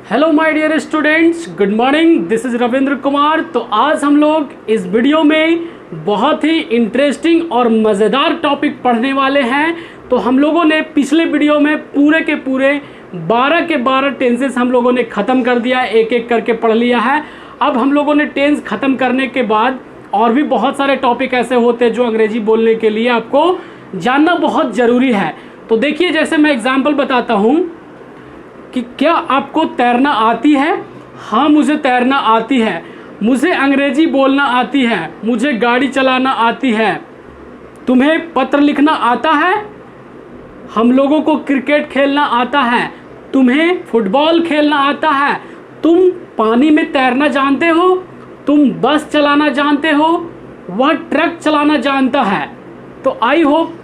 Hello my dear students, good morning. This is Ravindra Kumar. तो आज हम लोग इस वीडियो में बहुत ही इंटरेस्टिंग और मज़ेदार टॉपिक पढ़ने वाले हैं। तो हम लोगों ने पिछले वीडियो में पूरे के पूरे 12 के 12 टेंसेस हम लोगों ने ख़त्म कर दिया, एक एक करके पढ़ लिया है। अब हम लोगों ने टेंस ख़त्म करने के बाद और भी बहुत सारे टॉपिक ऐसे होते हैं जो अंग्रेजी बोलने के लिए आपको जानना बहुत ज़रूरी है। तो देखिए, जैसे मैं एग्जाम्पल बताता हूँ कि क्या आपको तैरना आती है? हाँ, मुझे तैरना आती है। मुझे अंग्रेजी बोलना आती है। मुझे गाड़ी चलाना आती है। तुम्हें पत्र लिखना आता है? हम लोगों को क्रिकेट खेलना आता है। तुम्हें फुटबॉल खेलना आता है। तुम पानी में तैरना जानते हो? तुम बस चलाना जानते हो? वह ट्रक चलाना जानता है। तो आई होप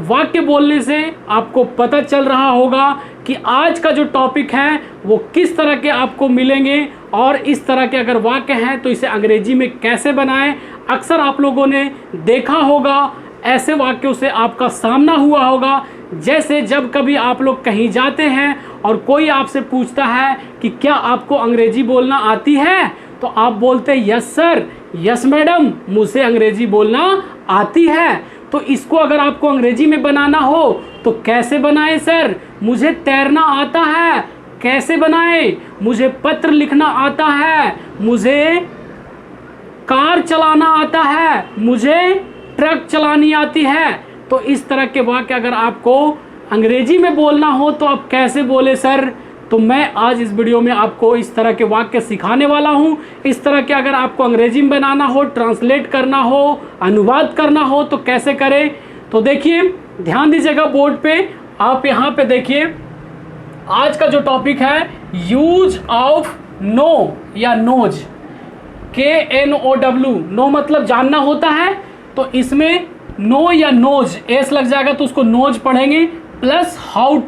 वाक्य बोलने से आपको पता चल रहा होगा कि आज का जो टॉपिक है वो किस तरह के आपको मिलेंगे और इस तरह के अगर वाक्य हैं तो इसे अंग्रेजी में कैसे बनाएं। अक्सर आप लोगों ने देखा होगा, ऐसे वाक्यों से आपका सामना हुआ होगा। जैसे जब कभी आप लोग कहीं जाते हैं और कोई आपसे पूछता है कि क्या आपको अंग्रेजी बोलना आती है, तो आप बोलते हैं यस सर, यस मैडम, मुझे अंग्रेजी बोलना आती है। तो इसको अगर आपको अंग्रेजी में बनाना हो तो कैसे बनाएं सर? मुझे तैरना आता है। कैसे बनाएं? मुझे पत्र लिखना आता है। मुझे कार चलाना आता है। मुझे ट्रक चलानी आती है। तो इस तरह के वाक्य अगर आपको अंग्रेजी में बोलना हो तो आप कैसे बोले सर? तो मैं आज इस वीडियो में आपको इस तरह के वाक्य सिखाने वाला हूं। इस तरह के अगर आपको अंग्रेजी में बनाना हो, ट्रांसलेट करना हो, अनुवाद करना हो तो कैसे करें? तो देखिए, ध्यान दीजिएगा बोर्ड पे। आप यहाँ पे देखिए, आज का जो टॉपिक है यूज ऑफ नो या नोज, KNOW। नो मतलब जानना होता है, तो इसमें नो या नोज एस लग जाएगा तो उसको नोज पढ़ेंगे, प्लस हाउ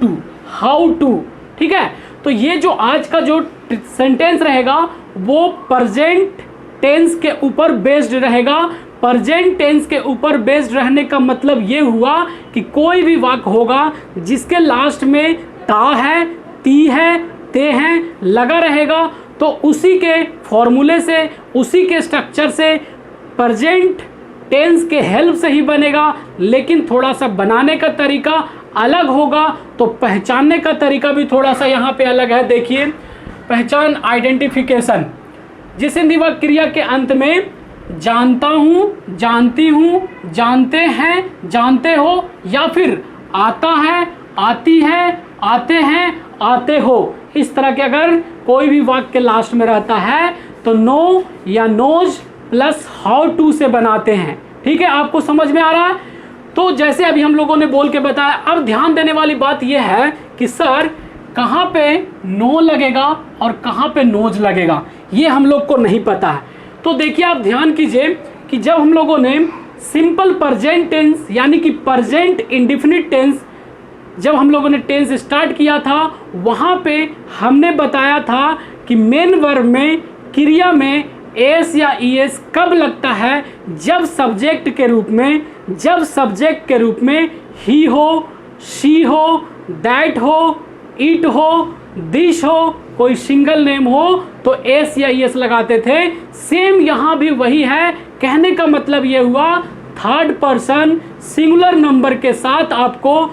टू। ठीक है, तो ये जो आज का जो सेंटेंस रहेगा वो प्रेजेंट टेंस के ऊपर बेस्ड रहेगा। प्रेजेंट टेंस के ऊपर बेस्ड रहने का मतलब ये हुआ कि कोई भी वाक्य होगा जिसके लास्ट में ता है, ती है, ते हैं लगा रहेगा, तो उसी के फॉर्मूले से, उसी के स्ट्रक्चर से प्रेजेंट टेंस के हेल्प से ही बनेगा। लेकिन थोड़ा सा बनाने का तरीका अलग होगा, तो पहचानने का तरीका भी थोड़ा सा यहाँ पे अलग है। देखिए, पहचान, आइडेंटिफिकेशन। जिस हिंदी वाक्य क्रिया के अंत में जानता हूँ, जानती हूँ, जानते हैं, जानते हो, या फिर आता है, आती है, आते हैं, आते हो, इस तरह के अगर कोई भी वाक्य के लास्ट में रहता है तो नो या नोज प्लस हाउ टू से बनाते हैं। ठीक है, आपको समझ में आ रहा है? तो जैसे अभी हम लोगों ने बोल के बताया, अब ध्यान देने वाली बात यह है कि सर कहाँ पे नो लगेगा और कहाँ पे नोज लगेगा, ये हम लोग को नहीं पता है। तो देखिए, आप ध्यान कीजिए कि जब हम लोगों ने सिंपल प्रेजेंट टेंस यानी कि प्रेजेंट इंडेफिनिट टेंस जब हम लोगों ने टेंस स्टार्ट किया था, वहाँ पे हमने बताया था कि मेन वर्ब में, क्रिया में एस या ईएस कब लगता है? जब सब्जेक्ट के रूप में ही हो, शी हो, दैट हो, इट हो, दिस हो, कोई सिंगल नेम हो तो एस या ईएस लगाते थे। सेम यहाँ भी वही है। कहने का मतलब ये हुआ, थर्ड पर्सन सिंगुलर नंबर के साथ आपको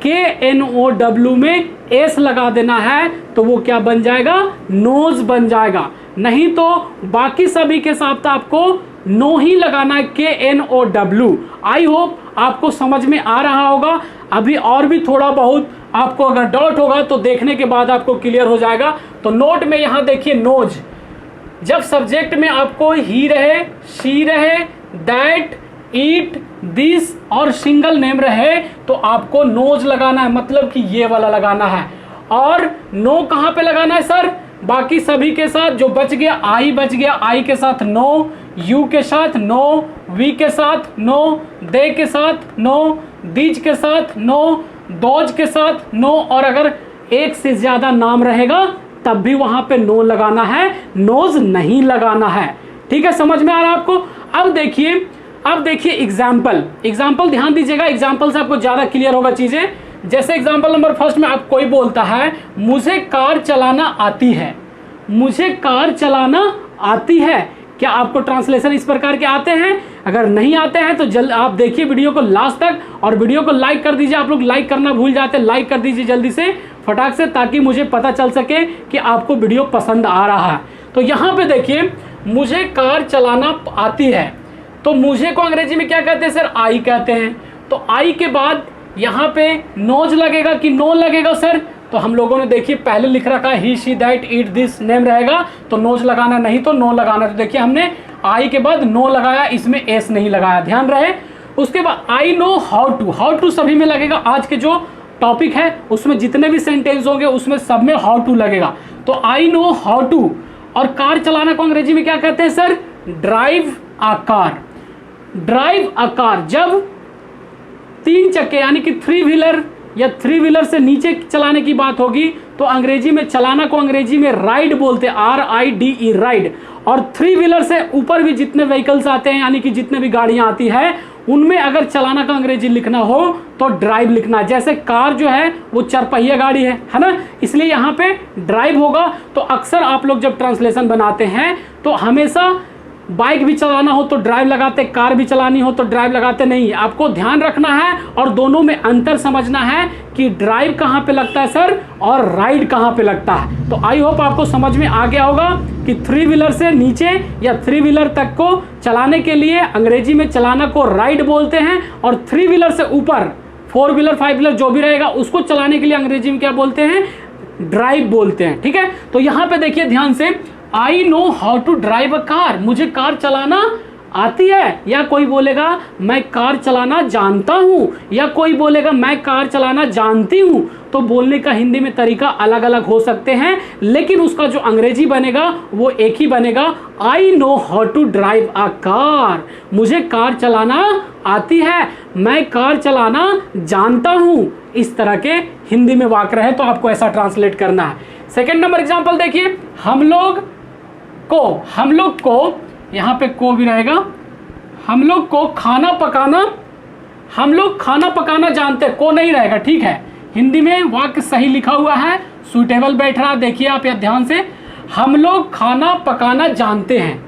KNOW में एस लगा देना है, तो वो क्या बन जाएगा? नोज बन जाएगा। नहीं तो बाकी सभी के साथ आपको नो ही लगाना है, KNOW। आई होप आपको समझ में आ रहा होगा। अभी और भी थोड़ा बहुत आपको अगर डाउट होगा तो देखने के बाद आपको क्लियर हो जाएगा। तो नोट में यहाँ देखिए, नोज जब सब्जेक्ट में आपको ही रहे, शी रहे, दैट, ईट, दिस और सिंगल नेम रहे तो आपको नोज लगाना है, मतलब कि ये वाला लगाना है। और नो कहाँ पे लगाना है सर? बाकी सभी के साथ जो बच गया, आई बच गया, आई के साथ नो, यू के साथ नो, वी के साथ नो, दे के साथ नो, दीज के साथ नो, दोज के साथ नो, और अगर एक से ज्यादा नाम रहेगा तब भी वहां पे नो लगाना है, नोज नहीं लगाना है। ठीक है, समझ में आ रहा है आपको? अब देखिए एग्जाम्पल ध्यान दीजिएगा, एग्जाम्पल से आपको ज्यादा क्लियर होगा चीजें। जैसे एग्जांपल नंबर फर्स्ट में आप कोई बोलता है मुझे कार चलाना आती है, मुझे कार चलाना आती है। क्या आपको ट्रांसलेशन इस प्रकार के आते हैं? अगर नहीं आते हैं तो जल्द आप देखिए वीडियो को लास्ट तक और वीडियो को लाइक कर दीजिए। आप लोग लाइक करना भूल जाते हैं, लाइक कर दीजिए जल्दी से फटाक से, ताकि मुझे पता चल सके कि आपको वीडियो पसंद आ रहा है। तो यहाँ पे देखिए मुझे कार चलाना आती है, तो मुझे को अंग्रेजी में क्या कहते हैं सर? आई कहते हैं। तो आई के बाद यहाँ पे नोज लगेगा कि नो लगेगा सर? तो हम लोगों ने देखिए पहले लिख रखा है ही she that it this name रहेगा, तो नोज लगाना नहीं तो नो लगाना। तो देखिए हमने आई के बाद नो लगाया, इसमें एस नहीं लगाया, ध्यान रहे। उसके बाद I know how to, how to सभी में लगेगा। आज के जो टॉपिक है उसमें जितने भी सेंटेंस होंगे उसमें सब में हाउ टू लगेगा। तो आई नो हाउ टू। और कार चलाना को अंग्रेजी में क्या कहते हैं sir? Drive a car. Drive a car जब 3 चक्के यानी कि 3 व्हीलर या 3 व्हीलर से नीचे चलाने की बात होगी तो अंग्रेजी में चलाना को अंग्रेजी में राइड बोलते हैं, RIDE राइड। और 3 व्हीलर से ऊपर भी जितने व्हीकल्स आते हैं यानी कि जितने भी गाड़ियां आती है उनमें अगर चलाना का अंग्रेजी लिखना हो तो ड्राइव लिखना। जैसे कार जो है वो 4 पहिया गाड़ी है ना, इसलिए यहाँ पे ड्राइव होगा। तो अक्सर आप लोग जब ट्रांसलेशन बनाते हैं तो हमेशा बाइक भी चलाना हो तो ड्राइव लगाते, कार भी चलानी हो तो ड्राइव लगाते नहीं। आपको ध्यान रखना है और दोनों में अंतर समझना है कि ड्राइव कहाँ पे लगता है सर और राइड कहाँ पे लगता है। तो आई होप आपको समझ में आ गया होगा कि 3 व्हीलर से नीचे या 3 व्हीलर तक को चलाने के लिए अंग्रेजी में चलाना को राइड बोलते हैं, और 3 व्हीलर से ऊपर 4 व्हीलर 5 व्हीलर जो भी रहेगा उसको चलाने के लिए अंग्रेजी में क्या बोलते हैं? ड्राइव बोलते हैं। ठीक है, तो यहाँ पे देखिए ध्यान से, I know how to drive a car, मुझे कार चलाना आती है। या कोई बोलेगा मैं कार चलाना जानता हूं, या कोई बोलेगा मैं कार चलाना जानती हूं। तो बोलने का हिंदी में तरीका अलग अलग हो सकते हैं, लेकिन उसका जो अंग्रेजी बनेगा वो एक ही बनेगा, I know how to drive a car. मुझे कार चलाना आती है, मैं कार चलाना जानता हूं। इस तरह के हिंदी में वाक्य है तो आपको ऐसा ट्रांसलेट करना है। सेकेंड नंबर एग्जाम्पल देखिए, हम लोग को यहाँ पे को भी रहेगा, हम लोग को खाना पकाना, हम लोग खाना पकाना जानते हैं, को नहीं रहेगा। ठीक है, हिंदी में वाक्य सही लिखा हुआ है, सुटेबल बैठ रहा, देखिए आप या ध्यान से। हम लोग खाना पकाना जानते हैं,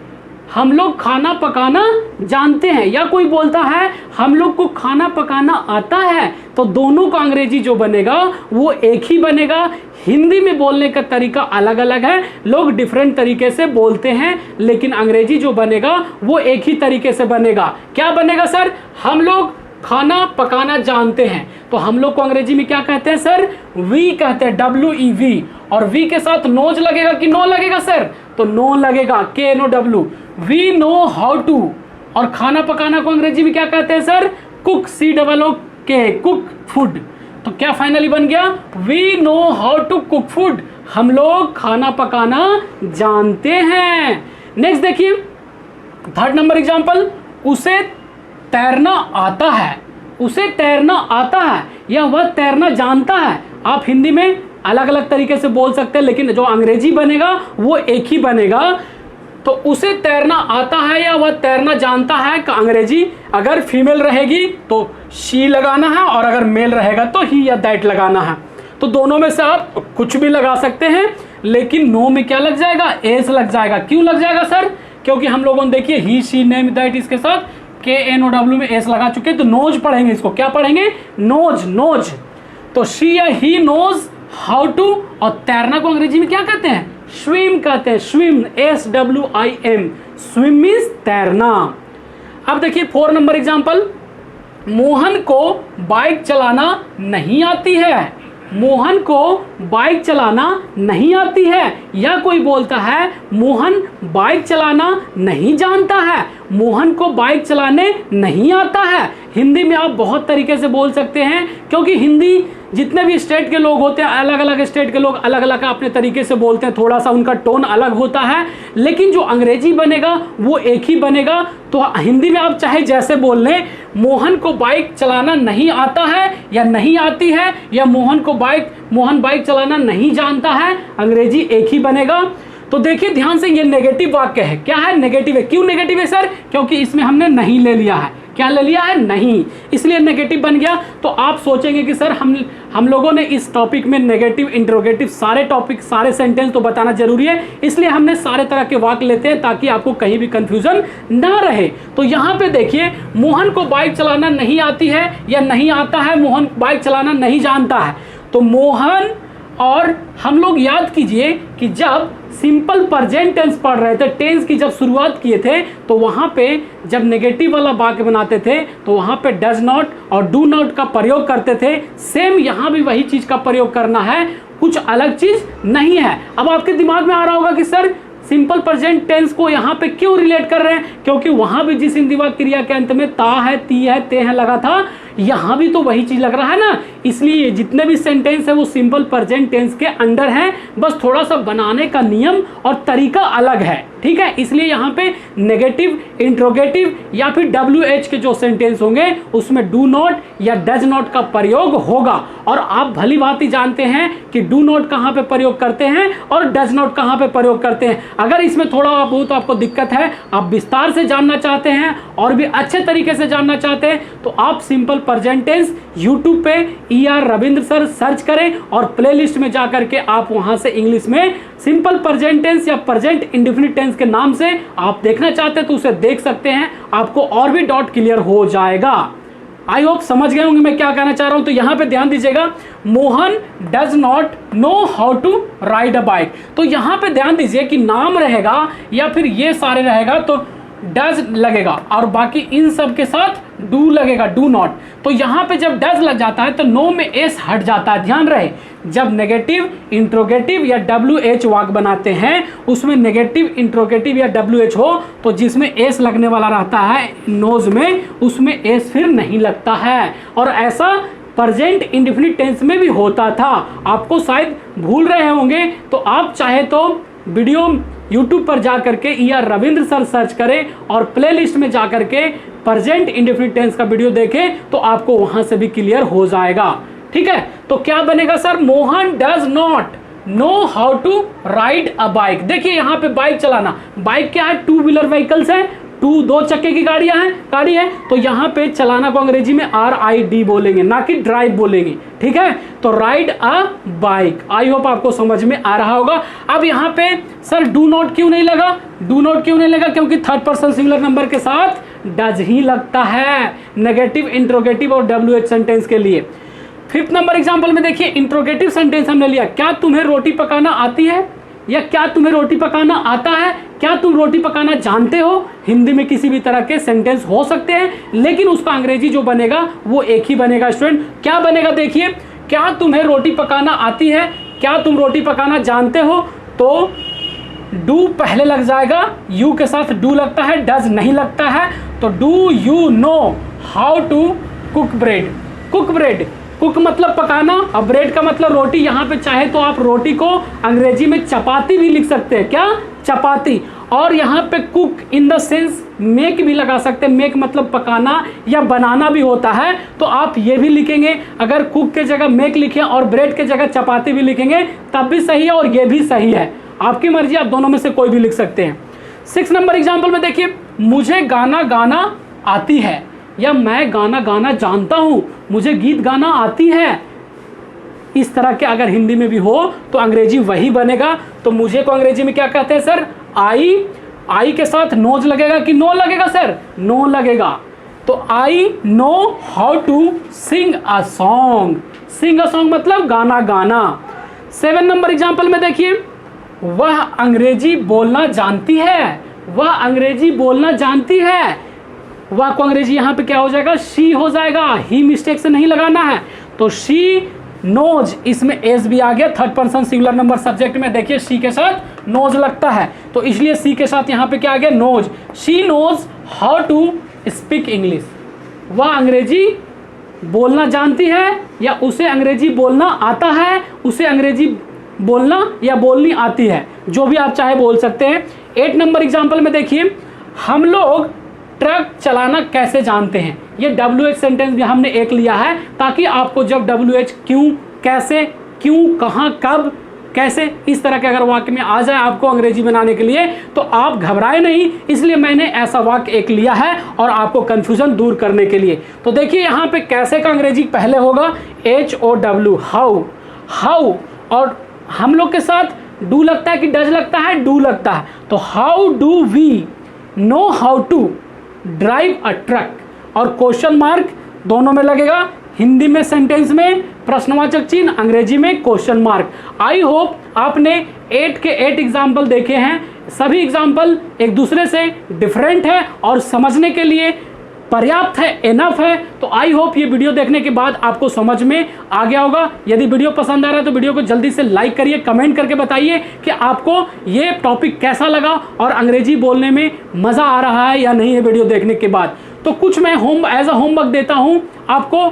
हम लोग खाना पकाना जानते हैं। या कोई बोलता है हम लोग को खाना पकाना आता है, तो दोनों का अंग्रेजी जो बनेगा वो एक ही बनेगा। हिंदी में बोलने का तरीका अलग अलग है, लोग डिफरेंट तरीके से बोलते हैं, लेकिन अंग्रेजी जो बनेगा वो एक ही तरीके से बनेगा। क्या बनेगा सर? हम लोग खाना पकाना जानते हैं, तो हम लोग को अंग्रेजी में क्या कहते हैं सर? वी कहते हैं, WEV। और वी के साथ नोज लगेगा कि नो लगेगा सर? तो नो लगेगा, KNOW। We know how to. और खाना पकाना को अंग्रेजी में क्या कहते हैं sir? Cook, COOK, cook food. तो क्या फाइनली बन गया? We know how to cook food, हम लोग खाना पकाना जानते हैं। नेक्स्ट देखिए, थर्ड नंबर एग्जांपल, उसे तैरना आता है, उसे तैरना आता है या वह तैरना जानता है। आप हिंदी में अलग अलग तरीके से बोल सकते हैं, लेकिन जो अंग्रेजी बनेगा वो एक ही बनेगा। तो उसे तैरना आता है या वह तैरना जानता है का अंग्रेजी अगर फीमेल रहेगी तो शी लगाना है, और अगर मेल रहेगा तो ही या दैट लगाना है। तो दोनों में से आप कुछ भी लगा सकते हैं, लेकिन नो में क्या लग जाएगा? एस लग जाएगा। क्यों लग जाएगा सर? क्योंकि हम लोगों ने देखिए ही शी नेम दैट, इसके साथ KNOW में एस लगा चुके, तो नोज पढ़ेंगे इसको। क्या पढ़ेंगे? Knows, knows. तो शी या ही नोज हाउ टू। और तैरना को अंग्रेजी में क्या कहते हैं? स्विम कहते हैं, स्विम, SWIM। स्विम मीन्स तैरना। अब देखिए 4 नंबर एग्जांपल, मोहन को बाइक चलाना नहीं आती है, मोहन को बाइक चलाना नहीं आती है। या कोई बोलता है मोहन बाइक चलाना नहीं जानता है, मोहन को बाइक चलाने नहीं आता है। हिंदी में आप बहुत तरीके से बोल सकते हैं, क्योंकि हिंदी जितने भी स्टेट के लोग होते हैं, अलग अलग स्टेट के लोग अलग अलग अपने तरीके से बोलते हैं, थोड़ा सा उनका टोन अलग होता है, लेकिन जो अंग्रेजी बनेगा वो एक ही बनेगा। तो हिंदी में आप चाहे जैसे बोल लें, मोहन को बाइक चलाना नहीं आता है या नहीं आती है, या मोहन बाइक चलाना नहीं जानता है, अंग्रेजी एक ही बनेगा। तो देखिए ध्यान से, ये नेगेटिव वाक्य है। क्या है? नेगेटिव है। क्यों नेगेटिव है सर? क्योंकि इसमें हमने नहीं ले लिया है। क्या ले लिया है? नहीं, इसलिए नेगेटिव बन गया। तो आप सोचेंगे कि सर हम लोगों ने इस टॉपिक में नेगेटिव, इंट्रोगेटिव सारे टॉपिक, सारे सेंटेंस तो बताना जरूरी है, इसलिए हमने सारे तरह के वाक्य लेते हैं ताकि आपको कहीं भी कंफ्यूजन ना रहे। तो यहाँ पे देखिए, मोहन को बाइक चलाना नहीं आती है या नहीं आता है, मोहन बाइक चलाना नहीं जानता है। तो मोहन, और हम लोग याद कीजिए कि जब सिंपल प्रेजेंट टेंस पढ़ रहे थे, टेंस की जब शुरुआत किए थे, तो वहां पे जब नेगेटिव वाला वाक्य बनाते थे तो वहां पे डज नॉट और डू नॉट का प्रयोग करते थे। सेम यहां भी वही चीज का प्रयोग करना है, कुछ अलग चीज नहीं है। अब आपके दिमाग में आ रहा होगा कि सर सिंपल प्रेजेंट टेंस को यहाँ पे क्यों रिलेट कर रहे हैं, क्योंकि वहां भी जिस हिंदी वाक्य क्रिया के अंत में ता है, ती है, ते है लगा था, यहां भी तो वही चीज लग रहा है ना। इसलिए जितने भी सेंटेंस है वो सिंपल प्रेजेंट टेंस के अंडर है, बस थोड़ा सा बनाने का नियम और तरीका अलग है, ठीक है। इसलिए यहाँ पे नेगेटिव, इंट्रोगेटिव या फिर WH के जो सेंटेंस होंगे उसमें डू नॉट या डज नॉट का प्रयोग होगा। और आप भली भांति जानते हैं कि डू नॉट कहाँ पे प्रयोग करते हैं और डज नॉट कहाँ पे प्रयोग करते हैं। अगर इसमें थोड़ा बहुत आपको दिक्कत है, आप विस्तार से जानना चाहते हैं और भी अच्छे तरीके से जानना चाहते हैं, तो आप सिंपल प्रेजेंट टेंस यूट्यूब पे ER रविंद्र सर सर्च करें और प्लेलिस्ट में जाकर के आप वहां से इंग्लिश में सिंपल प्रेजेंट टेंस या प्रेजेंट इंडेफिनिट टेंस के नाम से आप देखना चाहते हैं तो उसे देख सकते हैं, आपको और भी डाउट क्लियर हो जाएगा। आई होप समझ गए होंगे मैं क्या कहना चाह रहा हूं। तो यहां पे ध्यान दीजिएगा, Mohan does not know how to ride a bike. तो यहां पे ध्यान दीजिए कि नाम रहेगा या फिर ये सारे रहेगा तो डज लगेगा और बाकी इन सब के साथ डू लगेगा, डू नॉट। तो यहां पे जब डज लग जाता है तो नो में एस हट जाता है। ध्यान रहे, जब नेगेटिव, इंट्रोगेटिव या WH वाक्य बनाते हैं उसमें नेगेटिव, इंट्रोगेटिव या WH हो तो जिसमें एस लगने वाला रहता है नोज में, उसमें एस फिर नहीं लगता है। और ऐसा प्रेजेंट इंडेफिनिट टेंस में भी होता था, आपको शायद भूल रहे होंगे। तो आप चाहे तो वीडियो YouTube पर जा करके ER रविंद्र सर सर्च करें और प्लेलिस्ट में जा करके प्रेजेंट इंडेफिनिट टेंस का वीडियो देखें तो आपको वहां से भी क्लियर हो जाएगा, ठीक है। तो क्या बनेगा sir, Mohan does not know how to ride a bike. देखिए यहाँ पे बाइक चलाना, बाइक क्या है, 2 व्हीलर व्हीकल्स है, 2 चक्के की गाड़ी है। तो यहाँ पे चलाना को अंग्रेजी में RID बोलेंगे, ना कि ड्राइव बोलेंगे, ठीक है। तो ride a bike, I hope आपको समझ में आ रहा होगा। अब यहाँ पे सर डू नॉट क्यों नहीं लगा, डू नॉट क्यों नहीं लगा, क्योंकि थर्ड पर्सन सिंगुलर नंबर के साथ डज ही लगता है नेगेटिव, इंट्रोगेटिव और WH सेंटेंस के लिए। 5th नंबर एग्जाम्पल में देखिए, इंट्रोगेटिव सेंटेंस हमने लिया, क्या तुम्हें रोटी पकाना आती है या क्या तुम्हें रोटी पकाना आता है, क्या तुम रोटी पकाना जानते हो। हिंदी में किसी भी तरह के सेंटेंस हो सकते हैं, लेकिन उसका अंग्रेजी जो बनेगा वो एक ही बनेगा। स्टूडेंट क्या बनेगा, देखिए, क्या तुम्हें रोटी पकाना आती है, क्या तुम रोटी पकाना जानते हो, तो डू पहले लग जाएगा, यू के साथ डू लगता है, डज नहीं लगता है। तो do you know how to cook bread. Cook bread, cook मतलब पकाना और ब्रेड का मतलब रोटी। यहाँ पे चाहे तो आप रोटी को अंग्रेजी में चपाती भी लिख सकते हैं, क्या, चपाती। और यहाँ पे cook in the sense make भी लगा सकते हैं, मेक मतलब पकाना या बनाना भी होता है, तो आप ये भी लिखेंगे। अगर कुक के जगह मेक लिखें और ब्रेड के जगह चपाती भी लिखेंगे तब भी सही है और ये भी सही है, आपकी मर्जी, आप दोनों में से कोई भी लिख सकते हैं। 6 नंबर एग्जाम्पल में देखिए, मुझे गाना गाना आती है या मैं गाना गाना जानता हूं, मुझे गीत गाना आती है। इस तरह के अगर हिंदी में भी हो तो अंग्रेजी वही बनेगा। तो मुझे को अंग्रेजी में क्या कहते हैं सर, आई के साथ नोज लगेगा कि नो लगेगा सर, नो लगेगा। तो I know how to sing a song. Sing a song मतलब गाना गाना। 7 नंबर एग्जाम्पल में देखिए, वह अंग्रेजी बोलना जानती है, वह अंग्रेजी बोलना जानती है। वह को अंग्रेजी यहाँ पे क्या हो जाएगा, शी हो जाएगा, ही मिस्टेक से नहीं लगाना है। तो शी नोज, इसमें एस भी आ गया, third person singular number subject में देखिए शी के साथ नोज लगता है, तो इसलिए सी के साथ यहाँ पे क्या आ गया, knows. She knows how to speak English. वह अंग्रेजी बोलना जानती है या उसे अंग्रेजी बोलना आता है, उसे अंग्रेजी बोलना या बोलनी आती है, जो भी आप चाहे बोल सकते हैं। 8 नंबर एग्जाम्पल में देखिए, हम लोग ट्रक चलाना कैसे जानते हैं। ये WH सेंटेंस भी हमने एक लिया है ताकि आपको जब WH क्यों, कैसे, क्यों, कहाँ, कब, कैसे इस तरह के अगर वाक्य में आ जाए आपको अंग्रेजी बनाने के लिए तो आप घबराए नहीं, इसलिए मैंने ऐसा वाक्य एक लिया है और आपको कंफ्यूजन दूर करने के लिए। तो देखिए यहाँ पे कैसे का अंग्रेजी पहले होगा HOW, हाउ, हाउ, और हम लोग के साथ डू लगता है कि डज लगता है, डू लगता है, तो how do we know how to drive a truck, और क्वेश्चन मार्क दोनों में लगेगा, हिंदी में सेंटेंस में प्रश्नवाचक चिन्ह, अंग्रेजी में क्वेश्चन मार्क। आई होप आपने 8 के 8 एग्जाम्पल देखे हैं, सभी एग्जाम्पल एक दूसरे से डिफरेंट है और समझने के लिए पर्याप्त है, इनफ है। तो आई होप ये वीडियो देखने के बाद आपको समझ में आ गया होगा। यदि वीडियो पसंद आ रहा है तो वीडियो को जल्दी से लाइक करिए, कमेंट करके बताइए कि आपको ये टॉपिक कैसा लगा और अंग्रेजी बोलने में मज़ा आ रहा है या नहीं है वीडियो देखने के बाद। तो कुछ मैं एज अ होमवर्क देता हूँ आपको,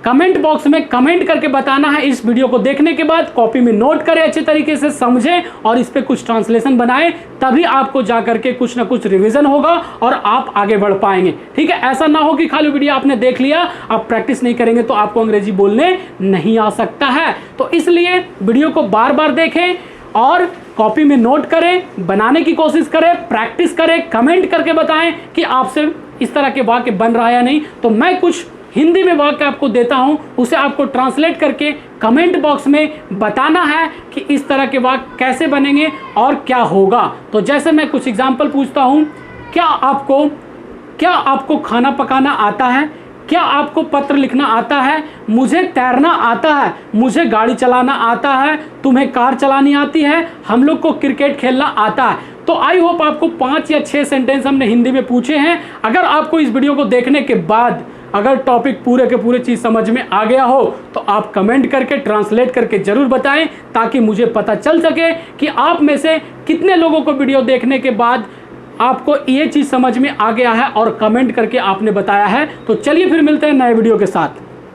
कमेंट बॉक्स में कमेंट करके बताना है इस वीडियो को देखने के बाद, कॉपी में नोट करें, अच्छे तरीके से समझें और इस पे कुछ ट्रांसलेशन बनाएं, तभी आपको जा करके कुछ ना कुछ रिवीजन होगा और आप आगे बढ़ पाएंगे। ठीक है, ऐसा ना हो कि खाली वीडियो आपने देख लिया, आप प्रैक्टिस नहीं करेंगे तो आपको अंग्रेजी बोलने नहीं आ सकता है। तो इसलिए वीडियो को बार बार देखें और कॉपी में नोट करें, बनाने की कोशिश करें, प्रैक्टिस करें, कमेंट करके बताएं कि आपसे इस तरह के वाक्य बन रहा है या नहीं। तो मैं कुछ हिंदी में वाक्य आपको देता हूं, उसे आपको ट्रांसलेट करके कमेंट बॉक्स में बताना है कि इस तरह के वाक्य कैसे बनेंगे और क्या होगा। तो जैसे मैं कुछ एग्जाम्पल पूछता हूं, क्या आपको खाना पकाना आता है? क्या आपको पत्र लिखना आता है? मुझे तैरना आता है, मुझे गाड़ी चलाना आता है, तुम्हें कार चलानी आती है, हम लोग को क्रिकेट खेलना आता है। तो आई होप आपको 5 या 6 सेंटेंस हमने हिंदी में पूछे हैं। अगर आपको इस वीडियो को देखने के बाद अगर टॉपिक पूरे के पूरे चीज़ समझ में आ गया हो तो आप कमेंट करके ट्रांसलेट करके ज़रूर बताएं, ताकि मुझे पता चल सके कि आप में से कितने लोगों को वीडियो देखने के बाद आपको ये चीज़ समझ में आ गया है और कमेंट करके आपने बताया है। तो चलिए फिर मिलते हैं नए वीडियो के साथ।